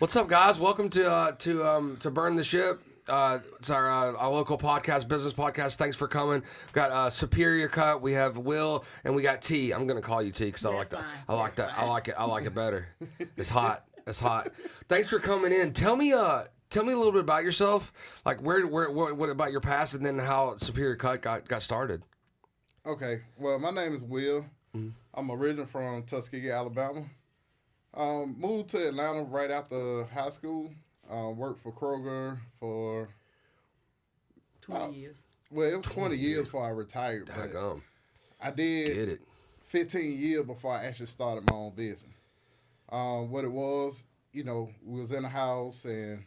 What's up, guys? Welcome to Burn the Ship. It's our local podcast, business podcast. Thanks for coming. We've got Superior Cut. We have Will, and we got T. I'm gonna call you T because I like that. I like that. I like it. I like it better. It's hot. It's hot. Thanks for coming in. Tell me a little bit about yourself. Like what about your past, and then how Superior Cut got started. Okay. Well, my name is Will. Mm-hmm. I'm originally from Tuskegee, Alabama. Moved to Atlanta right after high school. Worked for Kroger for 20 years. Well, it was 20 years before I retired. But Daggum. I did Get it. 15 years before I actually started my own business. What it was, we was in a house, and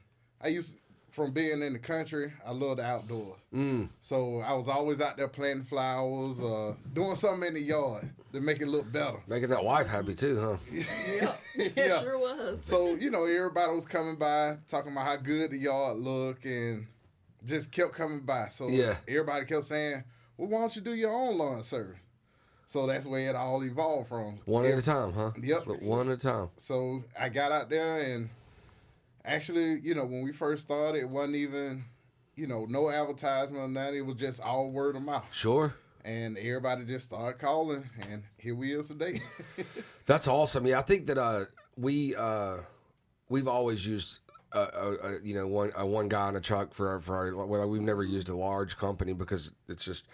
from being in the country, I love the outdoors. So I was always out there planting flowers, doing something in the yard to make it look better. Making that wife happy too, huh? Yeah, Yeah. sure was. So, everybody was coming by, talking about how good the yard looked, and just kept coming by. So Yeah. everybody kept saying, well, why don't you do your own lawn service? So that's where it all evolved from. One at a time, huh? Yep. One at a time. So I got out there, and actually, when we first started, it wasn't even, no advertisement or nothing. It was just all word of mouth. Sure. And everybody just started calling, and here we is today. That's awesome. Yeah, I think that we've always used one guy in a truck for well, we've never used a large company because it's just.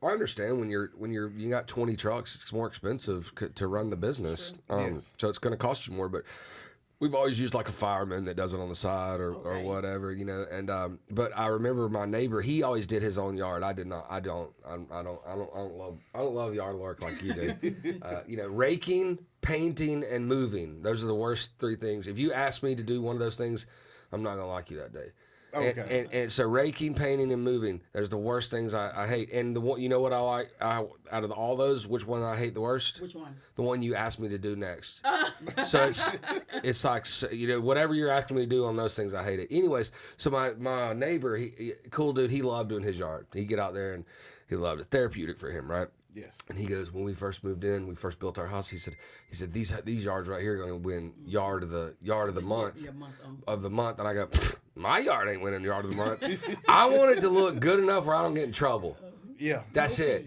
I understand when you got 20 trucks, it's more expensive to run the business, Yes. so it's going to cost you more. But we've always used like a fireman that does it on the side or whatever, And but I remember my neighbor, he always did his own yard. I did not. I don't love yard work like you do. Raking, painting, and moving. Those are the worst three things. If you ask me to do one of those things, I'm not gonna like you that day. Okay. And so raking, painting, and moving. There's the worst things I hate. And the one, you know what I like? Out of all those, which one I hate the worst? Which one? The one you asked me to do next. So it's like, whatever you're asking me to do on those things, I hate it. Anyways, so my neighbor, he cool dude, he loved doing his yard. He'd get out there and he loved it. Therapeutic for him, right? Yes. And he goes, when we first moved in, we first built our house. He said these yards right here are going to win yard of the month Yeah, of the month. And I go, my yard ain't winning yard of the month. I want it to look good enough where I don't get in trouble. Yeah. That's it.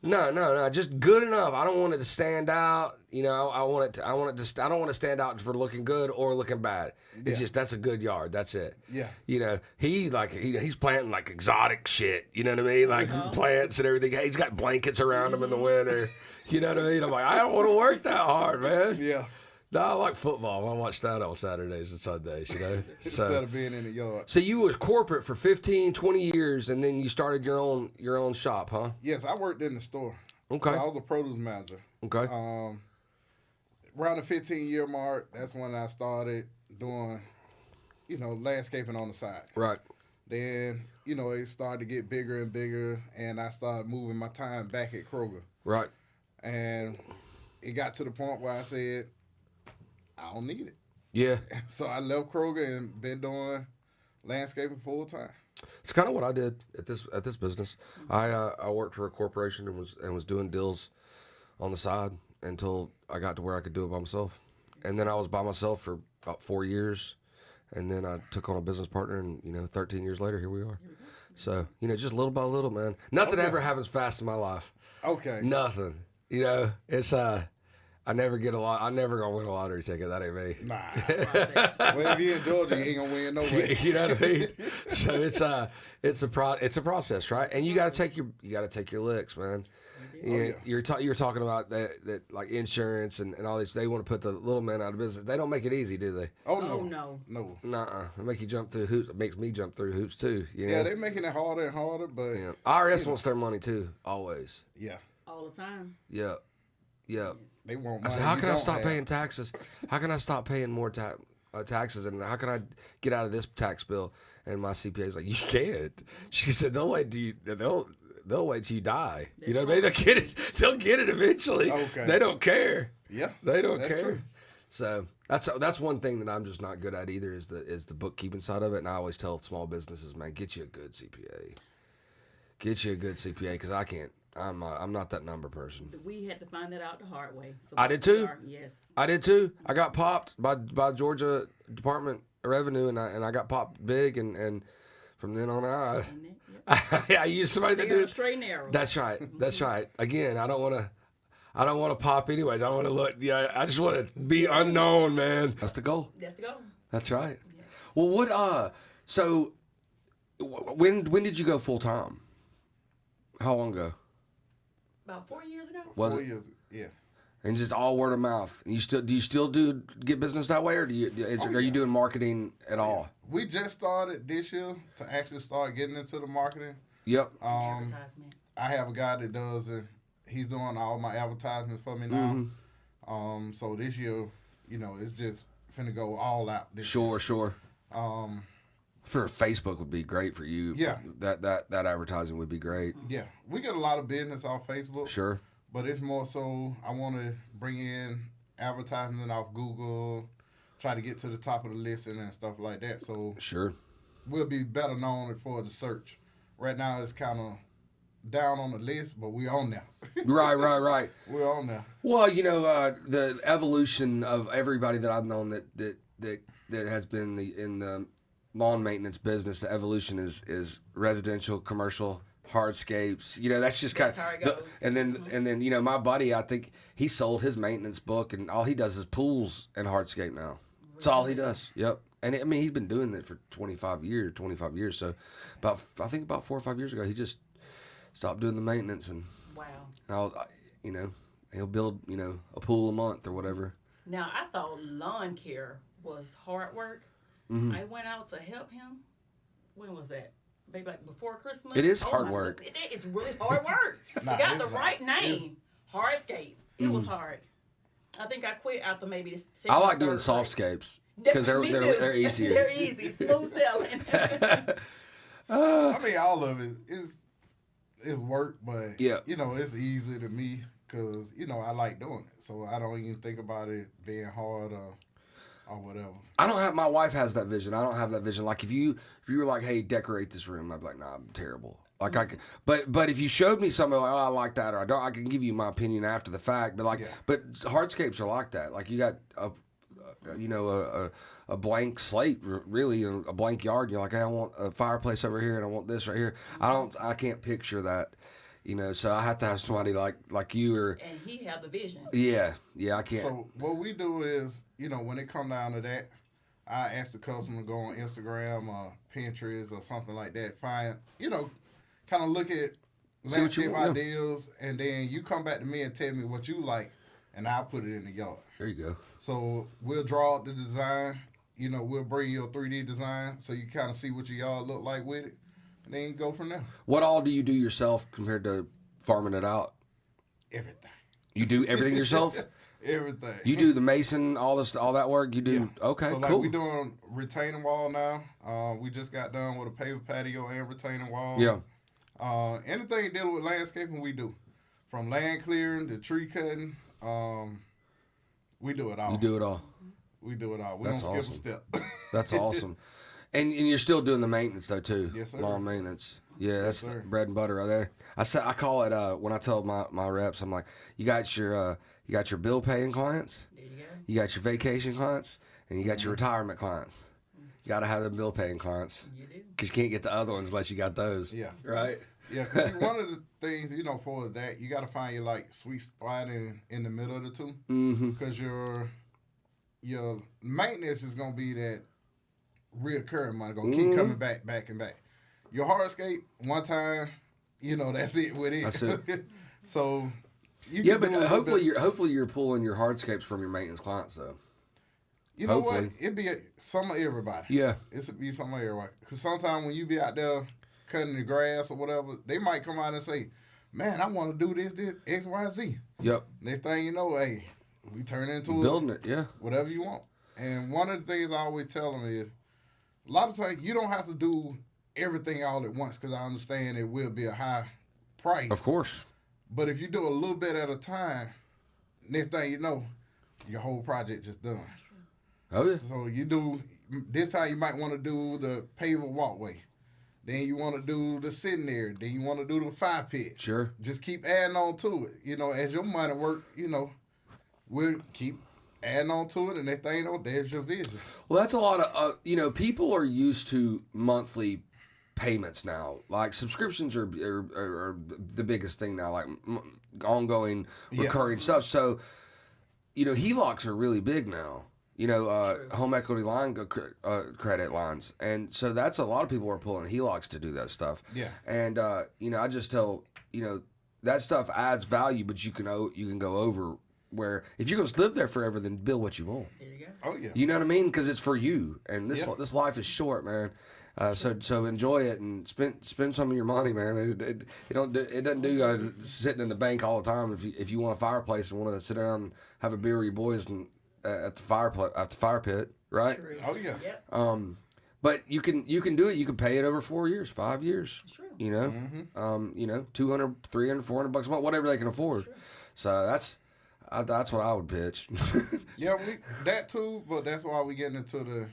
No, just good enough. I don't want it to stand out. I don't want to stand out for looking good or looking bad. It's just that's a good yard. That's it. Yeah. He's planting like exotic shit. You know what I mean? Like plants and everything. He's got blankets around him in the winter. You know what I mean? I'm like, I don't want to work that hard, man. Yeah. No, I like football. I watch that on Saturdays and Sundays, Instead of being in the yard. So you were corporate for 15, 20 years, and then you started your own shop, huh? Yes, I worked in the store. Okay. So I was a produce manager. Okay. Around the 15-year mark, that's when I started doing, landscaping on the side. Right. Then, it started to get bigger and bigger, and I started moving my time back at Kroger. Right. And it got to the point where I said, I don't need it. Yeah. So I left Kroger and been doing landscaping full time. It's kind of what I did at this business. I worked for a corporation and was doing deals on the side until I got to where I could do it by myself. And then I was by myself for about 4 years, and then I took on a business partner, and 13 years later, here we are. So just little by little, man. Nothing ever happens fast in my life. Okay. Nothing. It's I never get I'm never gonna win a lottery ticket. That ain't me. Nah. Well, if you're in Georgia, you ain't gonna win no way. You know what I mean? So it's a process, right? And you gotta take your licks, man. You're talking about that like insurance and all this. They want to put the little man out of business. They don't make it easy, do they? Oh, Oh, no. no. No. Nuh-uh. They make you jump through hoops. It makes me jump through hoops too. Yeah, they're making it harder and harder, but Yeah. IRS wants their money too, always. yeah, All the time. Yeah. they want I money. said, how you can I don't stop have. paying taxes? How can I stop paying more taxes? And how can I get out of this tax bill? And my CPA's like, you can't. She said, they'll wait till you die. You know what I mean? They'll get it eventually. Okay. They don't care. Yeah, They don't that's care. true. So that's one thing that I'm just not good at either is the bookkeeping side of it. And I always tell small businesses, man, get you a good CPA. Get you a good CPA because I can't. I'm not that number person. We had to find that out the hard way. So I did too? Yes. I did too. I got popped by Georgia Department of Revenue, and I got popped big, and from then on out, And then, yep. I used somebody to Stay do on the it. straight and narrow. That's right. That's right. Again, I don't want to pop anyways. I want to look. Yeah, I just want to be unknown, man. That's the goal. That's the goal. That's right. Well, what? So, when did you go full time? How long ago? About 4 years ago. Was 4 it? years, yeah. And just all word of mouth. Do you still get business that way, or are you doing marketing at all? We just started this year to actually start getting into the marketing. Yep. Advertisement. I have a guy that does it. He's doing all my advertisements for me now. Mm-hmm. So this year, it's just finna go all out. This Sure. year. For Facebook would be great for you. Yeah. That advertising would be great. Yeah, we get a lot of business off Facebook. Sure. But it's more so I want to bring in advertisement off Google, try to get to the top of the listing and stuff like that. So Sure. we'll be better known for the search. Right now it's kind of down on the list, but we're on there. Right. We're on there. Well, the evolution of everybody that I've known that has been in the lawn maintenance business, the evolution is residential, commercial, hardscapes. That's just kind That's how it of. goes. And then my buddy, I think he sold his maintenance book, and all he does is pools and hardscape now. That's all he does. Yep. And I mean, he's been doing it for 25 years. So, I think about 4 or 5 years ago, he just stopped doing the maintenance, and Wow. he'll build a pool a month or whatever. Now I thought lawn care was hard work. Mm-hmm. I went out to help him. When was that? Maybe like before Christmas. It is hard my work. goodness. It's really hard work. Nah, you got it's the not. right It's- name. Hardscape. It was hard. I think I quit after maybe the second I or like doing third grade. softscapes because Me too. they're easier. They're easy. Smooth sailing. I mean, all of it is work, but Yeah. it's easy to me because I like doing it, so I don't even think about it being hard or whatever. I don't have. My wife has that vision. I don't have that vision. Like if you were like, hey, decorate this room, I'd be like, nah, I'm terrible. Like I could, but if you showed me something like, oh, I like that, or I don't, I can give you my opinion after the fact. But Yeah. but hardscapes are like that. Like you got a blank slate, really, a blank yard. And you're like, hey, I want a fireplace over here, and I want this right here. I can't picture that. So I have to have somebody like you or And he had the vision. yeah, I can't. So what we do is, when it come down to that, I ask the customer to go on Instagram or Pinterest or something like that. Find, kind of look at See what you landscape want, yeah. ideas, and then you come back to me and tell me what you like, and I'll put it in the yard. There you go. So we'll draw up the design. We'll bring you a 3D design so you kind of see what your yard look like with it, and then go from there. What all do you do yourself compared to farming it out? Everything. You do everything yourself? Everything. You do the mason, all that work. You do Yeah. okay, So like cool. we doing retaining wall now. We just got done with a paver patio and retaining wall. Yeah, Anything dealing with landscaping, we do. From land clearing to tree cutting, we do it all. you do it all. We do it all. We That's don't skip awesome. a step. That's awesome. And you're still doing the maintenance though too. Yes, sir. Lawn maintenance. Yeah, that's sir. bread and butter right there. I call it when I tell my reps, I'm like, you got your bill paying clients, There you go. you got your vacation clients, and you got your retirement clients. You got to have the bill paying clients You do. because you can't get the other ones unless you got those. Yeah. Right. Yeah, because one of the things, for that, you got to find your sweet spot in the middle of the two. Mm-hmm. Because your maintenance is gonna be that reoccurring money, gonna keep coming back and back. Your hardscape, one time, that's it with it. That's it. So you Yeah, can but do a little bit- hopefully you're pulling your hardscapes from your maintenance clients though. you know what? hopefully. It'd be some of everybody. Yeah. It'd be some of everybody. Because sometimes when you be out there cutting the grass or whatever, they might come out and say, "Man, I want to do this X, Y, Z." Yep. Next thing you know, hey, we turn into Building it. Yeah. whatever you want. And one of the things I always tell them is, a lot of times you don't have to do everything all at once because I understand it will be a high price. Of course. But if you do a little bit at a time, next thing you know, your whole project just done. Oh yeah. So you do, this time you might want to do the paver walkway. Then you want to do the sitting area. Then you want to do the fire pit. Sure. Just keep adding on to it. As your money work, we'll keep adding on to it, and next thing you know, there's your vision. Well, that's a lot of people are used to monthly payments now. Like subscriptions are the biggest thing now, like ongoing recurring stuff. So, HELOCs are really big now. Home equity line credit lines, and so that's a lot of people are pulling HELOCs to do that stuff. Yeah. And I just tell that stuff adds value, but you can go over. Where if you're going to live there forever, then build what you want. There you go. Oh yeah. You know what I mean? Because it's for you, and this life is short, man. So enjoy it and spend some of your money, man. It doesn't do sitting in the bank all the time. If you want a fireplace and want to sit down and have a beer with your boys and at the fire pit, right? True. Oh yeah. Yep. But you can do it. You can pay it over 4 years, 5 years. True. 200, 300, 400 bucks a month, whatever they can afford. Sure. So that's what I would pitch. Yeah, that too, but that's why we getting into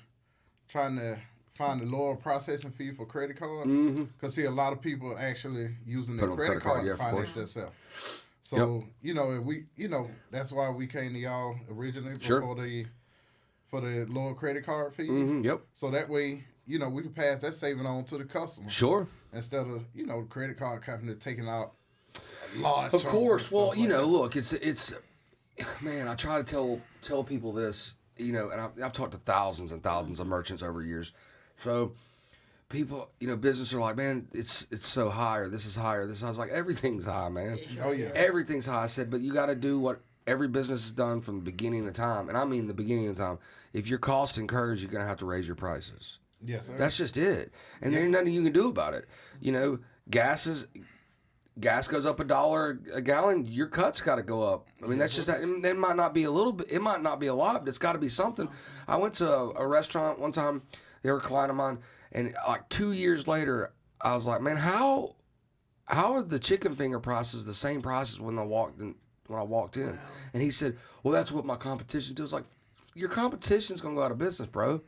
trying to find the lower processing fee for credit cards. Because see, a lot of people actually using their credit card to finance themselves. So if we, that's why we came to y'all originally for the lower credit card fees. Yep. So that way, we can pass that saving on to the customer. Sure. Instead of the credit card company taking out a large. Of chunk course. stuff Well, like that. look, it's man. I try to tell people this, and I've talked to thousands and thousands of merchants over years. So people, business are like, man, it's so high, or this is higher. I was like, everything's high, man. Oh yeah. Everything's high. I said, but you got to do what every business has done from the beginning of time, and I mean the beginning of time. If your cost incurs, you're gonna have to raise your prices. Yes, sir. That's just it, and there's nothing you can do about it. Gas goes up $1 a gallon. Your cut's got to go up. I mean, that's just that. It might not be a little bit. It might not be a lot, but it's got to be something. I went to a restaurant one time. They were a client of mine, and like 2 years later, I was like, man, how are the chicken finger prices the same prices when I walked in? Wow. And he said, well, that's what my competition does. Like, your competition's gonna go out of business, bro.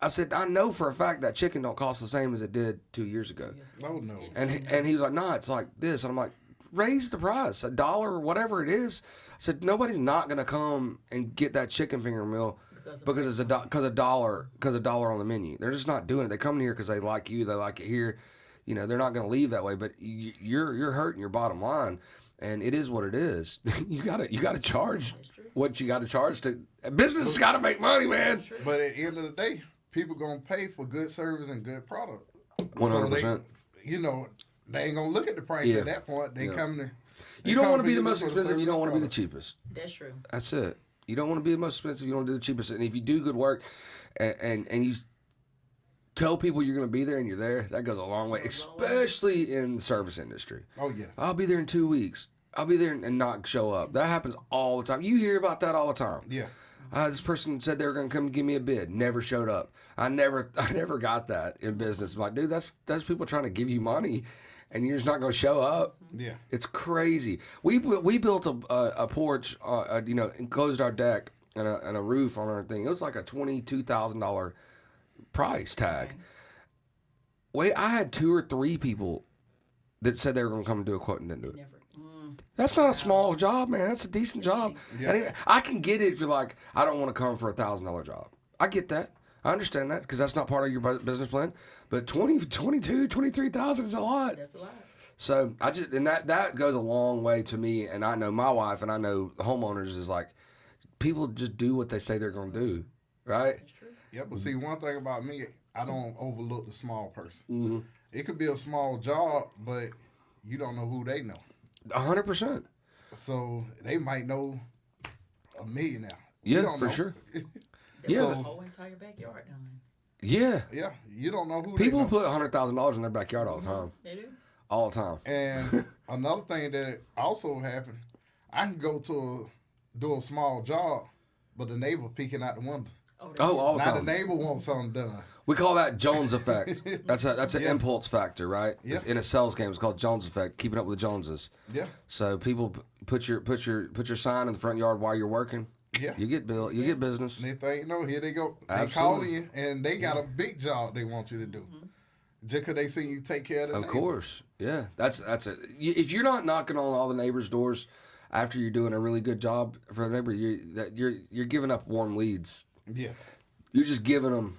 I said, I know for a fact that chicken don't cost the same as it did 2 years ago. Oh no. And he was like, nah, it's like this. And I'm like, raise the price, $1 or whatever it is. I said, nobody's not gonna come and get that chicken finger meal because it's a dollar on the menu. They're just not doing it. They come here because they like you. They like it here. They're not gonna leave that way. But you're hurting your bottom line, and it is what it is. you gotta charge what you gotta charge to. Business has got to make money, man. But at the end of the day, people gonna pay for good service and good product. 100%. So they ain't gonna look at the price at that point. They come to. You don't want to be the most expensive. You don't want to be the cheapest. That's true. That's it. You don't want to be the most expensive. You don't want to do the cheapest. And if you do good work, and you tell people you're going to be there and you're there, that goes a long way, especially in the service industry. Oh yeah. I'll be there in 2 weeks. I'll be there and not show up. That happens all the time. You hear about that all the time. Yeah. This person said they were going to come give me a bid. Never showed up. I never got that in business. I'm like, dude, that's people trying to give you money, and you're just not going to show up. Yeah. It's crazy. We built a porch, enclosed our deck and a roof on our thing. It was like a $22,000 price tag. Okay. Wait, I had 2 or 3 people that said they were going to come and do a quote and didn't do it. Never. That's not a small job, man. That's a decent job. Yeah. And I can get it if you're like, I don't want to come for $1,000 job. I get that. I understand that because that's not part of your business plan. But 22, 23,000 is a lot. That's a lot. So that goes a long way to me. And I know my wife and I know the homeowners is like, people just do what they say they're going to do, right? That's true. Yeah, but see, one thing about me, I don't overlook the small person. Mm-hmm. It could be a small job, but you don't know who they know. 100%. So they might know a millionaire. Yeah, for sure. Yeah. The whole entire backyard done. Yeah. Yeah, you don't know who People they know. put $100,000 in their backyard all the time. They do. All the time. And another thing that also happened, I can go to do a small job, but the neighbor peeking out the window. Oh, all the Now the time. neighbor wants something done. We call that Jones effect. That's an impulse factor, right? Yeah. In a sales game, it's called Jones effect. Keeping up with the Joneses. Yeah. So people put your sign in the front yard while you're working. Yeah. You get bill. You get business. Next thing you know, here they go. They Absolutely. calling you, and they got a big job they want you to do. Just because they see you take care of the Of neighbor. course. Yeah. That's it. If you're not knocking on all the neighbors' doors, after you're doing a really good job for a neighbor, you're giving up warm leads. Yes. You're just giving them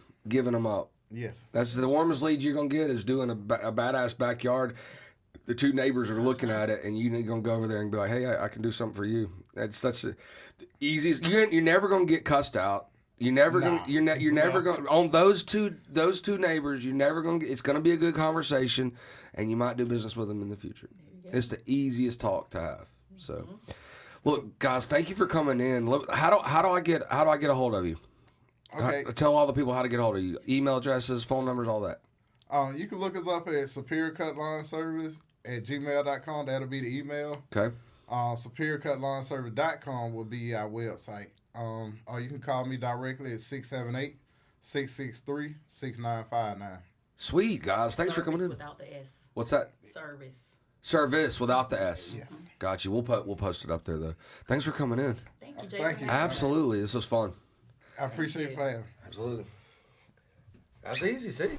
up. Yes. That's the warmest lead you're gonna get is doing a badass backyard. The two neighbors are looking at it, and you're gonna go over there and be like, "Hey, I can do something for you." That's such the easiest. You're never gonna get cussed out. You're never gonna. You're never gonna on those two neighbors. You're never gonna. It's gonna be a good conversation, and you might do business with them in the future. It's the easiest talk to have. So, look, guys, thank you for coming in. Look, how do I get a hold of you? Okay. Tell all the people how to get a hold of you. Email addresses, phone numbers, all that. You can look us up at Superior Cut Lawn Service at gmail.com. That'll be the email. Okay. SuperiorCutLawnService.com will be our website. Or you can call me directly at 678-663-6959. Sweet, guys. Thanks for coming in. Without the S. What's that? Service. Service without the S. Yes. Got you. We'll post it up there though. Thanks for coming in. Thank you, Jay. Thank you. Absolutely. This was fun. I appreciate you for having me. Absolutely. That's easy, see?